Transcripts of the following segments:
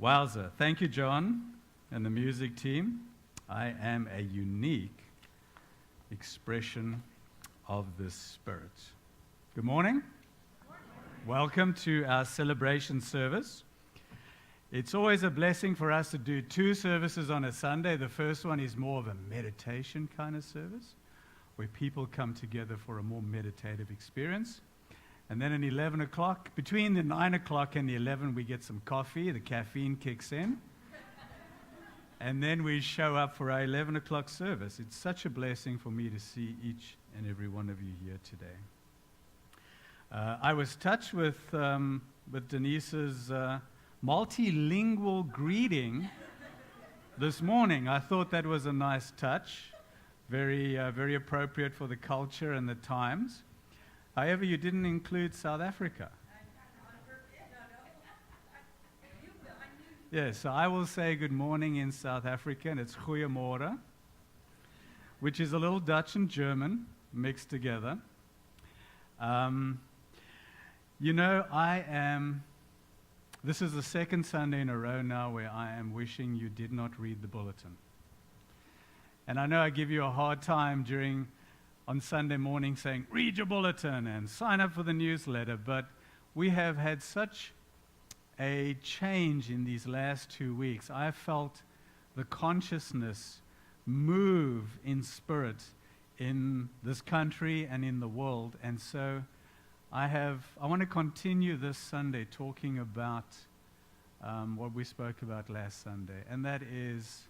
Wowza. Thank you, John, and the music team. I am a unique expression of the Spirit. Good morning. Welcome to our celebration service. It's always a blessing for us to do two services on a Sunday. The first one is more of a meditation kind of service, where people come together for a more meditative experience. And then at 11 o'clock, between the 9 o'clock and the 11, we get some coffee. The caffeine kicks in. And then we show up for our 11 o'clock service. It's such a blessing for me to see each and every one of you here today. I was touched with Denise's multilingual greeting this morning. I thought that was a nice touch, very appropriate for the culture and the times. However, you didn't include South Africa. Yes, so I will say good morning in South African. It's goeiemorgen, which is a little Dutch and German mixed together. This is the second Sunday in a row now where I am wishing you did not read the bulletin. And I know I give you a hard time on Sunday morning saying, read your bulletin and sign up for the newsletter, but we have had such a change in these last 2 weeks. I felt the consciousness move in spirit in this country and in the world, and so I want to continue this Sunday talking about what we spoke about last Sunday, and that is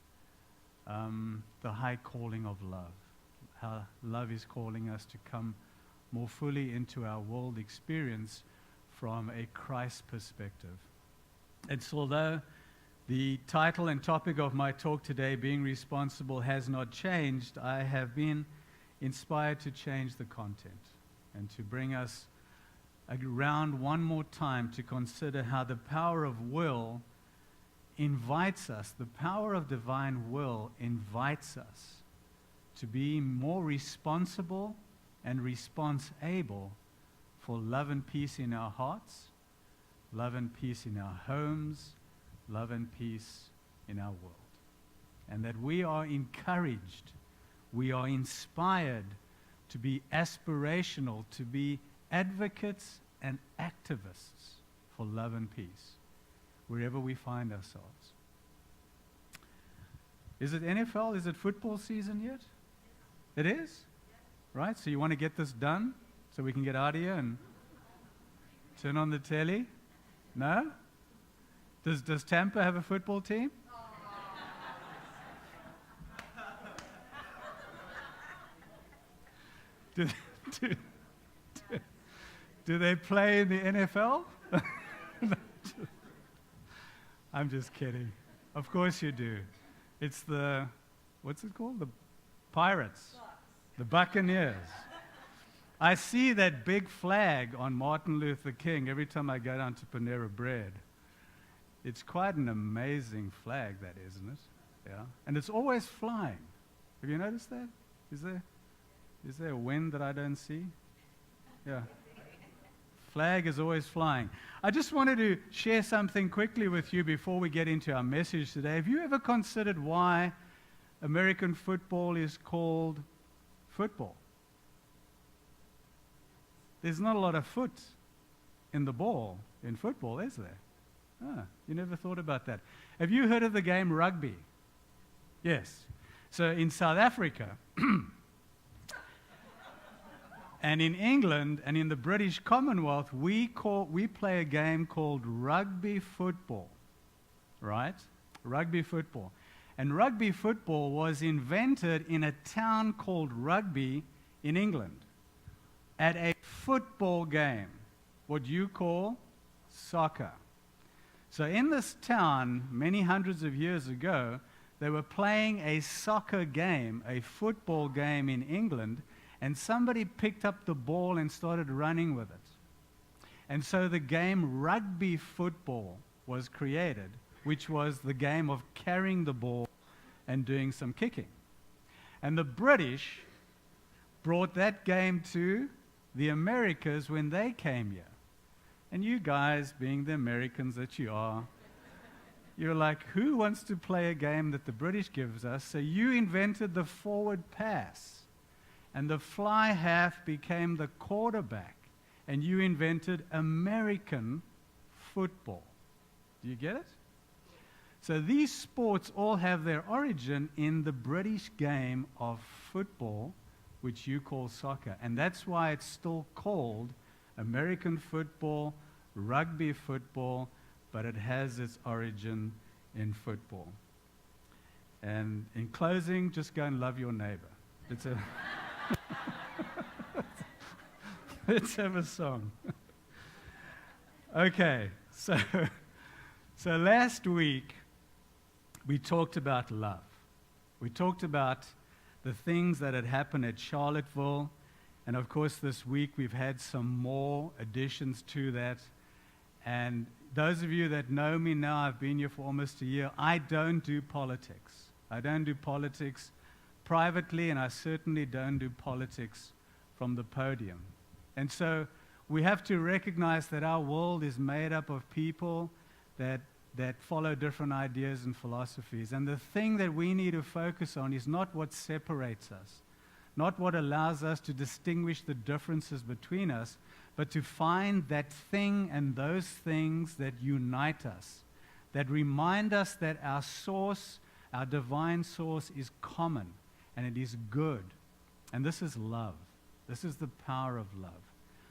the high calling of love. How love is calling us to come more fully into our world experience from a Christ perspective. And so although the title and topic of my talk today, being responsible, has not changed, I have been inspired to change the content and to bring us around one more time to consider how the power of will invites us, the power of divine will invites us to be more responsible and response-able for love and peace in our hearts, love and peace in our homes, love and peace in our world. And that we are encouraged, we are inspired to be aspirational, to be advocates and activists for love and peace, wherever we find ourselves. Is it NFL? Is it football season yet? It is? Right? So you want to get this done so we can get out of here and turn on the telly? No? Does Tampa have a football team? Do they play in the NFL? I'm just kidding. Of course you do. It's what's it called? The Pirates. The Buccaneers. I see that big flag on Martin Luther King every time I go down to Panera Bread. It's quite an amazing flag, that, isn't it? Yeah. And it's always flying. Have you noticed that? Is there a wind that I don't see? Yeah. Flag is always flying. I just wanted to share something quickly with you before we get into our message today. Have you ever considered why American football is called football? There's not a lot of foot in the ball in football, is there? You never thought about that. Have you heard of the game rugby? Yes. So in South Africa and in England and in the British Commonwealth, we play a game called rugby football, right? Rugby football. And rugby football was invented in a town called Rugby in England at a football game, what you call soccer. So in this town, many hundreds of years ago, they were playing a soccer game, a football game in England, and somebody picked up the ball and started running with it. And so the game rugby football was created, which was the game of carrying the ball and doing some kicking. And the British brought that game to the Americas when they came here. And you guys, being the Americans that you are, You're like, who wants to play a game that the British gives us? So you invented the forward pass. And the fly half became the quarterback. And you invented American football. Do you get it? So these sports all have their origin in the British game of football, which you call soccer. And that's why it's still called American football, rugby football, but it has its origin in football. And in closing, just go and love your neighbor. Let's have a song. Okay, so last week we talked about love. We talked about the things that had happened at Charlottesville, and of course this week we've had some more additions to that. And those of you that know me now, I've been here for almost a year, I don't do politics. I don't do politics privately, and I certainly don't do politics from the podium. And so we have to recognize that our world is made up of people that follow different ideas and philosophies. And the thing that we need to focus on is not what separates us, not what allows us to distinguish the differences between us, but to find that thing and those things that unite us, that remind us that our source, our divine source, is common and it is good. And this is love. This is the power of love.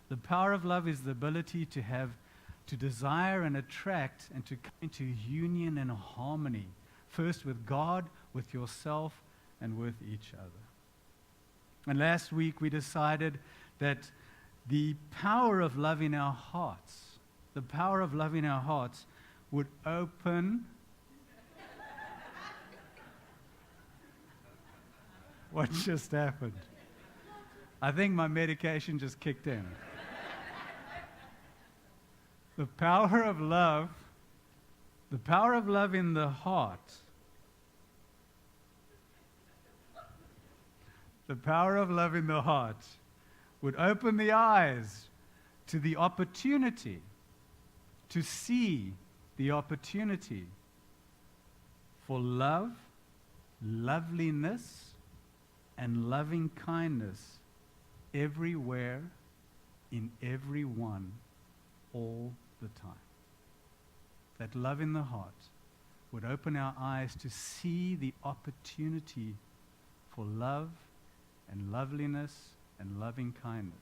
The power of love is the ability to desire and attract and to come into union and harmony, first with God, with yourself, and with each other. And last week we decided that the power of love in our hearts, the power of love in our hearts would open... What just happened? I think my medication just kicked in. The power of love in the heart, the power of love in the heart would open the eyes to the opportunity, to see the opportunity for love, loveliness, and loving kindness everywhere, in everyone, all the time. That love in the heart would open our eyes to see the opportunity for love and loveliness and loving kindness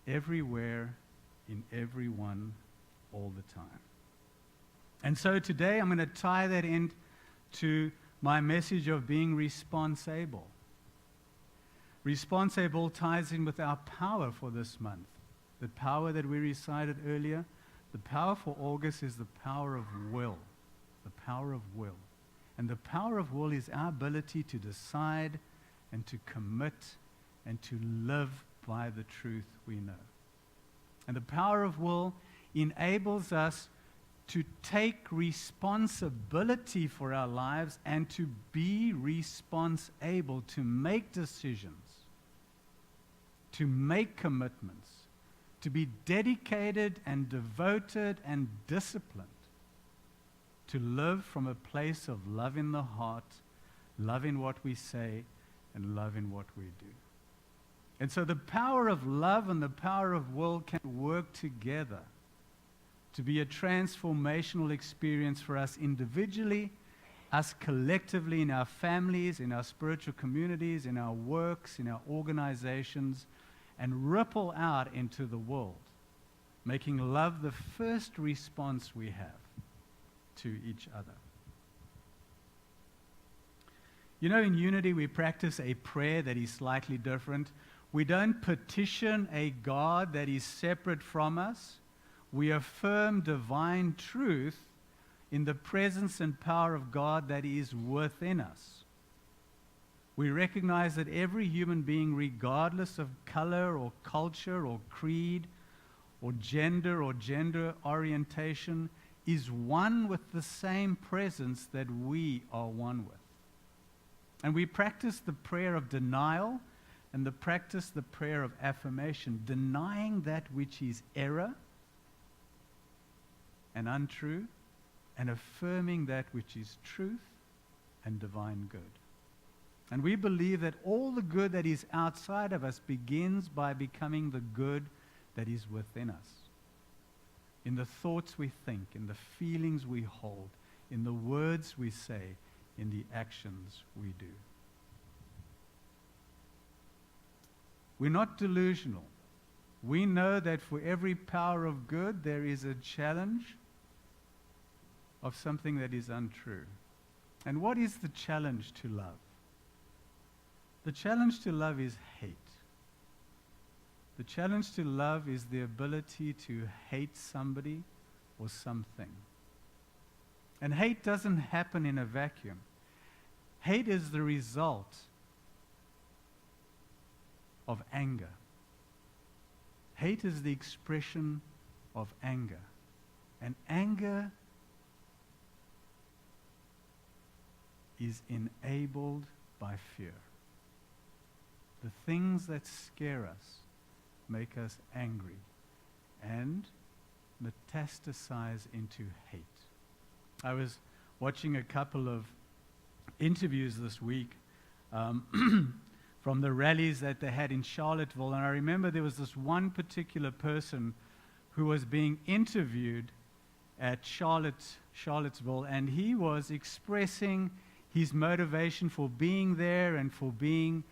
everywhere, in everyone, all the time. And so today I'm going to tie that into my message of being responsible. Responsible ties in with our power for this month. The power that we recited earlier, the power for August is the power of will. The power of will. And the power of will is our ability to decide and to commit and to live by the truth we know. And the power of will enables us to take responsibility for our lives and to be responsible, to make decisions, to make commitments, to be dedicated and devoted and disciplined, to live from a place of love in the heart, love in what we say, and love in what we do. And so the power of love and the power of will can work together to be a transformational experience for us individually, us collectively in our families, in our spiritual communities, in our works, in our organizations, and ripple out into the world, making love the first response we have to each other. You know, in Unity, we practice a prayer that is slightly different. We don't petition a God that is separate from us. We affirm divine truth in the presence and power of God that is within us. We recognize that every human being, regardless of color or culture or creed or gender orientation, is one with the same presence that we are one with. And we practice the prayer of denial and the prayer of affirmation, denying that which is error and untrue, and affirming that which is truth and divine good. And we believe that all the good that is outside of us begins by becoming the good that is within us. In the thoughts we think, in the feelings we hold, in the words we say, in the actions we do. We're not delusional. We know that for every power of good, there is a challenge of something that is untrue. And what is the challenge to love? The challenge to love is hate. The challenge to love is the ability to hate somebody or something. And hate doesn't happen in a vacuum. Hate is the result of anger. Hate is the expression of anger. And anger is enabled by fear. The things that scare us make us angry and metastasize into hate. I was watching a couple of interviews this week from the rallies that they had in Charlottesville, and I remember there was this one particular person who was being interviewed at Charlottesville, and he was expressing his motivation for being there and for being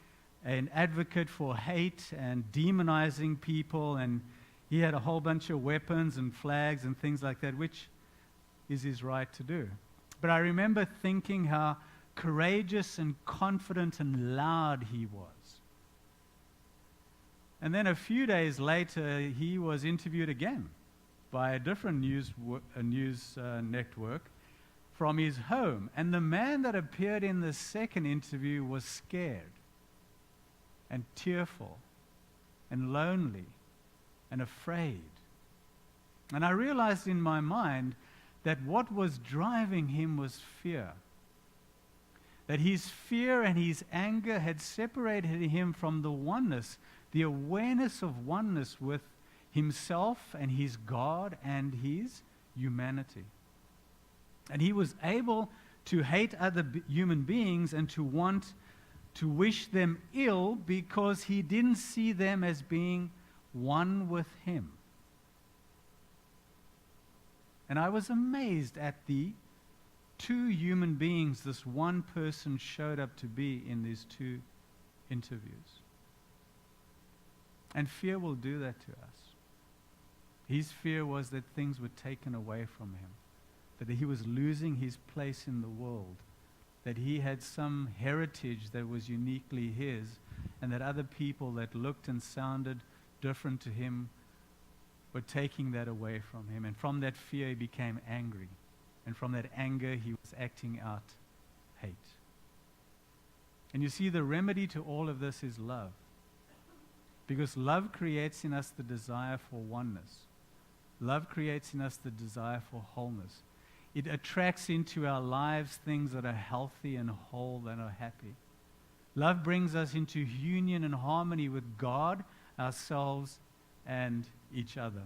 an advocate for hate and demonizing people, and he had a whole bunch of weapons and flags and things like that, which is his right to do. But I remember thinking how courageous and confident and loud he was. And then a few days later, he was interviewed again by a different news network from his home. And the man that appeared in the second interview was scared and tearful and lonely and afraid. And I realized in my mind that what was driving him was fear. That his fear and his anger had separated him from the oneness, the awareness of oneness with himself and his God and his humanity. And he was able to hate other human beings and to want to wish them ill because he didn't see them as being one with him. And I was amazed at the two human beings this one person showed up to be in these two interviews. And fear will do that to us. His fear was that things were taken away from him, that he was losing his place in the world, that he had some heritage that was uniquely his, and that other people that looked and sounded different to him were taking that away from him. And from that fear, he became angry. And from that anger, he was acting out hate. And you see, the remedy to all of this is love. Because love creates in us the desire for oneness. Love creates in us the desire for wholeness. It attracts into our lives things that are healthy and whole and are happy. Love brings us into union and harmony with God, ourselves, and each other.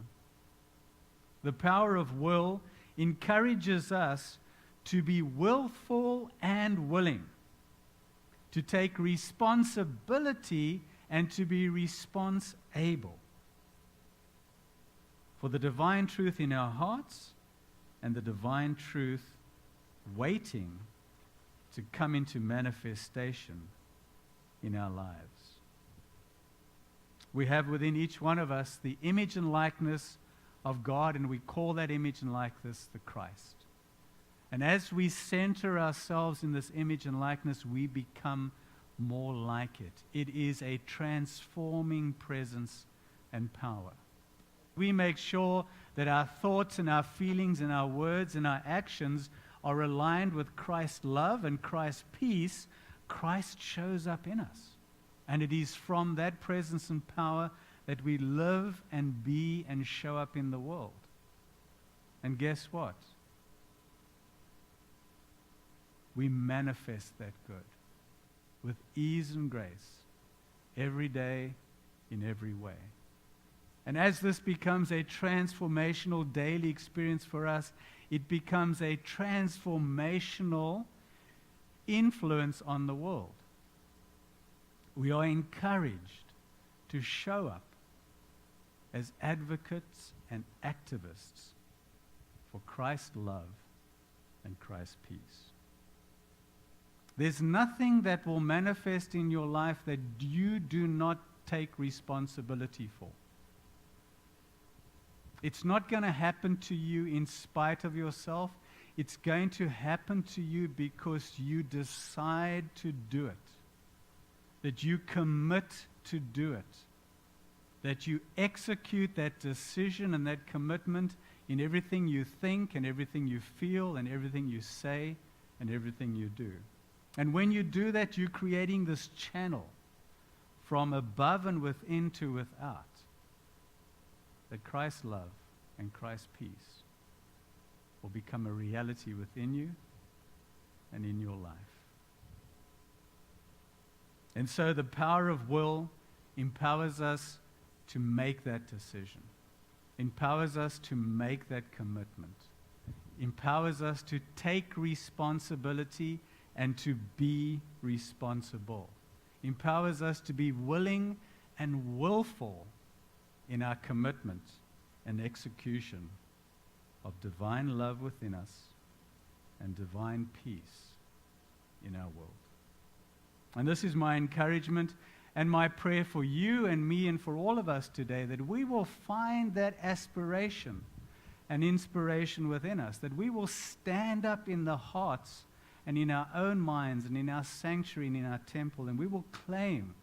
The power of will encourages us to be willful and willing, to take responsibility and to be response-able for the divine truth in our hearts and the divine truth waiting to come into manifestation in our lives. We have within each one of us the image and likeness of God, and we call that image and likeness the Christ. And as we center ourselves in this image and likeness, we become more like it. It is a transforming presence and power. We make sure that our thoughts and our feelings and our words and our actions are aligned with Christ's love and Christ's peace. Christ shows up in us. And it is from that presence and power that we live and be and show up in the world. And guess what? We manifest that good with ease and grace every day in every way. And as this becomes a transformational daily experience for us, it becomes a transformational influence on the world. We are encouraged to show up as advocates and activists for Christ's love and Christ's peace. There's nothing that will manifest in your life that you do not take responsibility for. It's not going to happen to you in spite of yourself. It's going to happen to you because you decide to do it. That you commit to do it. That you execute that decision and that commitment in everything you think and everything you feel and everything you say and everything you do. And when you do that, you're creating this channel from above and within to without. That Christ's love and Christ's peace will become a reality within you and in your life. And so the power of will empowers us to make that decision, empowers us to make that commitment, empowers us to take responsibility and to be responsible, empowers us to be willing and willful in our commitment and execution of divine love within us and divine peace in our world. And this is my encouragement and my prayer for you and me and for all of us today, that we will find that aspiration and inspiration within us, that we will stand up in the hearts and in our own minds and in our sanctuary and in our temple, and we will claim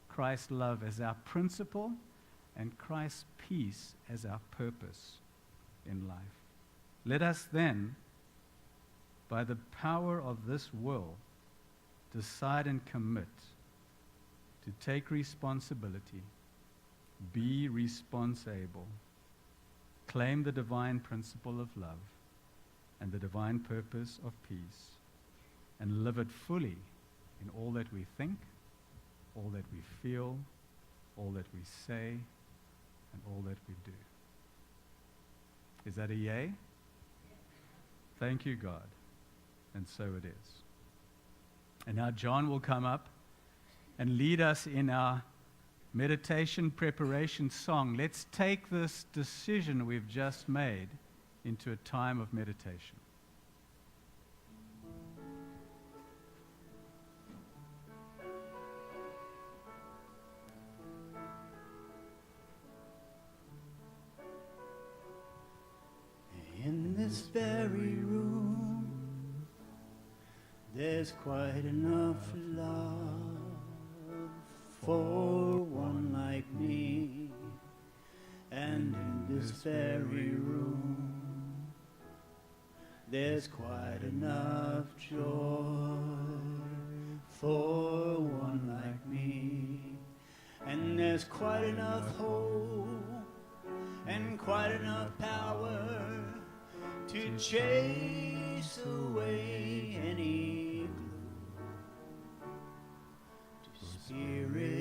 Christ's love as our principle and Christ's peace as our purpose in life. Let us then, by the power of this will, decide and commit to take responsibility, be responsible, claim the divine principle of love and the divine purpose of peace, and live it fully in all that we think, all that we feel, all that we say, and all that we do. Is that a yay? Thank you, God. And so it is. And now John will come up and lead us in our meditation preparation song. Let's take this decision we've just made into a time of meditation. In this very room, there's quite enough love for one like me. And in this very room, there's quite enough joy for one like me. And there's quite enough hope and quite enough power to chase away any gloom, to spirit